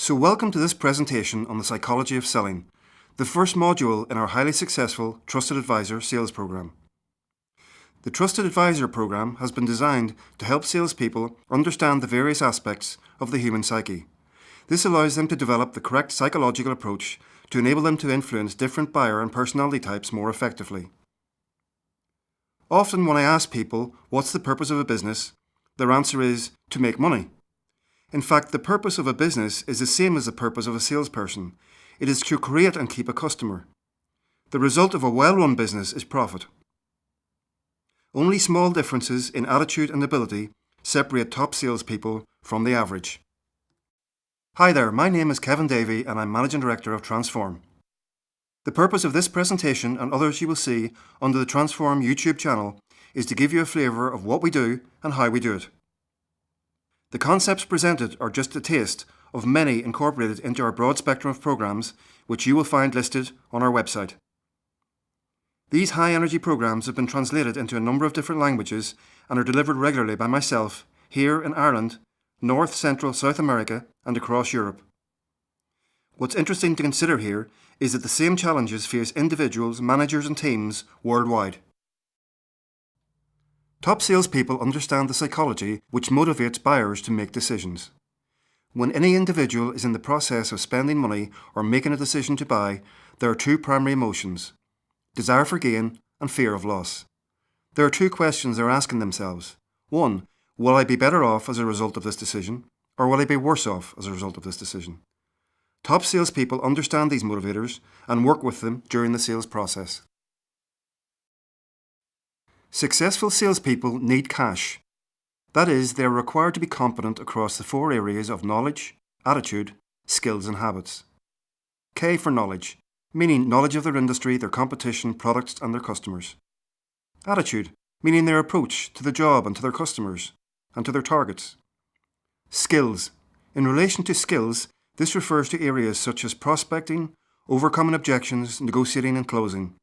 So welcome to this presentation on the psychology of selling, the first module in our highly successful Trusted Advisor sales program. The Trusted Advisor program has been designed to help salespeople understand the various aspects of the human psyche. This allows them to develop the correct psychological approach to enable them to influence different buyer and personality types more effectively. Often when I ask people what's the purpose of a business, their answer is to make money. In fact, the purpose of a business is the same as the purpose of a salesperson. It is to create and keep a customer. The result of a well-run business is profit. Only small differences in attitude and ability separate top salespeople from the average. Hi there, my name is Kevin Davey and I'm Managing Director of Transform. The purpose of this presentation and others you will see under the Transform YouTube channel is to give you a flavour of what we do and how we do it. The concepts presented are just a taste of many incorporated into our broad spectrum of programs, which you will find listed on our website. These high-energy programs have been translated into a number of different languages and are delivered regularly by myself here in Ireland, North, Central, South America and across Europe. What's interesting to consider here is that the same challenges face individuals, managers and teams worldwide. Top salespeople understand the psychology which motivates buyers to make decisions. When any individual is in the process of spending money or making a decision to buy, there are two primary emotions: desire for gain and fear of loss. There are two questions they're asking themselves. One, will I be better off as a result of this decision, or will I be worse off as a result of this decision? Top salespeople understand these motivators and work with them during the sales process. Successful salespeople need cash. That is, they are required to be competent across the four areas of knowledge, attitude, skills and habits. K for knowledge, meaning knowledge of their industry, their competition, products and their customers. Attitude, meaning their approach to the job and to their customers and to their targets. Skills. In relation to skills, this refers to areas such as prospecting, overcoming objections, negotiating and closing.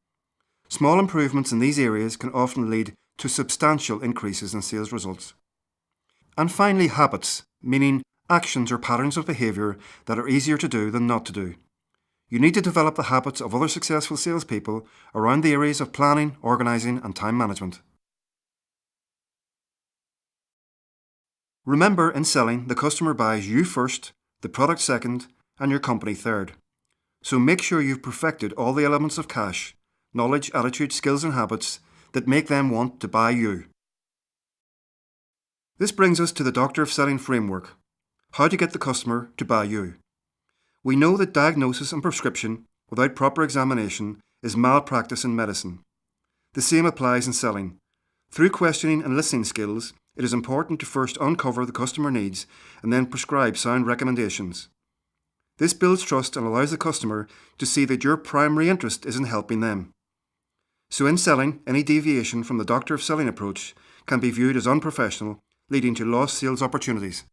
Small improvements in these areas can often lead to substantial increases in sales results. And finally, habits, meaning actions or patterns of behaviour that are easier to do than not to do. You need to develop the habits of other successful salespeople around the areas of planning, organising and time management. Remember, in selling, the customer buys you first, the product second and your company third. So make sure you've perfected all the elements of cash, knowledge, attitude, skills and habits that make them want to buy you. This brings us to the Doctor of Selling framework, how to get the customer to buy you. We know that diagnosis and prescription without proper examination is malpractice in medicine. The same applies in selling. Through questioning and listening skills, it is important to first uncover the customer needs and then prescribe sound recommendations. This builds trust and allows the customer to see that your primary interest is in helping them. So in selling, any deviation from the Doctor of Selling approach can be viewed as unprofessional, leading to lost sales opportunities.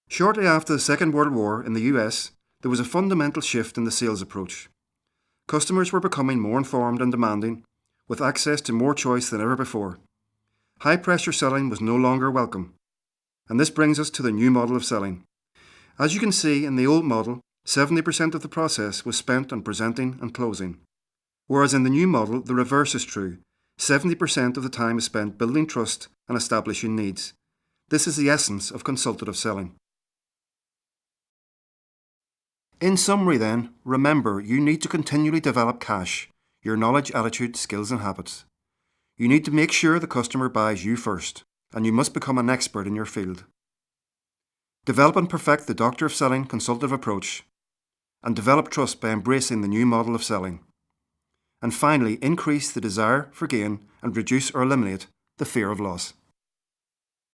Shortly after the Second World War in the US, there was a fundamental shift in the sales approach. Customers were becoming more informed and demanding, with access to more choice than ever before. High-pressure selling was no longer welcome. And this brings us to the new model of selling. As you can see, in the old model, 70% of the process was spent on presenting and closing. Whereas in the new model, the reverse is true. 70% of the time is spent building trust and establishing needs. This is the essence of consultative selling. In summary then, remember you need to continually develop cash, your knowledge, attitude, skills and habits. You need to make sure the customer buys you first, and you must become an expert in your field. Develop and perfect the Doctor of Selling consultative approach, and develop trust by embracing the new model of selling. And finally, increase the desire for gain and reduce or eliminate the fear of loss.